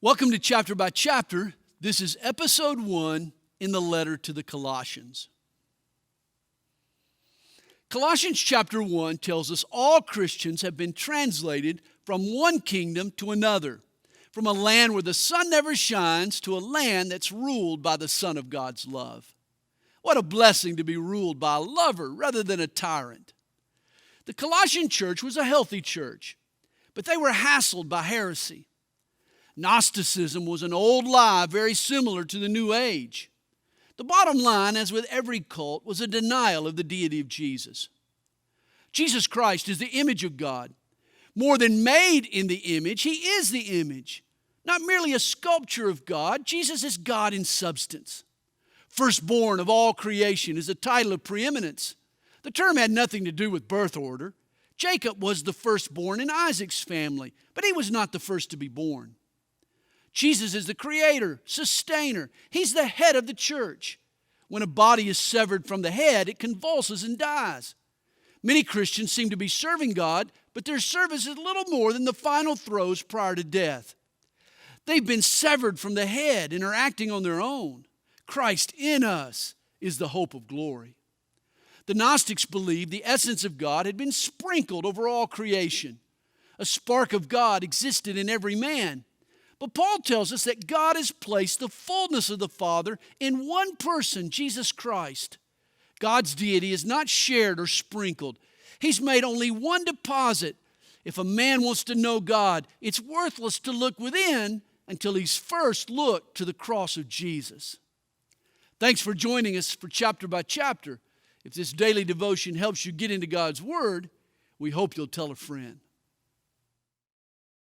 Welcome to Chapter by Chapter. This is episode 1 in the letter to the Colossians. Colossians chapter 1 tells us all Christians have been translated from one kingdom to another, from a land where the sun never shines to a land that's ruled by the Son of God's love. What a blessing to be ruled by a lover rather than a tyrant. The Colossian church was a healthy church, but they were hassled by heresy. Gnosticism was an old lie very similar to the New Age. The bottom line, as with every cult, was a denial of the deity of Jesus. Jesus Christ is the image of God. More than made in the image, he is the image. Not merely a sculpture of God, Jesus is God in substance. Firstborn of all creation is a title of preeminence. The term had nothing to do with birth order. Jacob was the firstborn in Isaac's family, but he was not the first to be born. Jesus is the creator, sustainer. He's the head of the church. When a body is severed from the head, it convulses and dies. Many Christians seem to be serving God, but their service is little more than the final throes prior to death. They've been severed from the head and are acting on their own. Christ in us is the hope of glory. The Gnostics believed the essence of God had been sprinkled over all creation. A spark of God existed in every man. But Paul tells us that God has placed the fullness of the Father in one person, Jesus Christ. God's deity is not shared or sprinkled. He's made only one deposit. If a man wants to know God, it's worthless to look within until he's first looked to the cross of Jesus. Thanks for joining us for Chapter by Chapter. If this daily devotion helps you get into God's Word, we hope you'll tell a friend.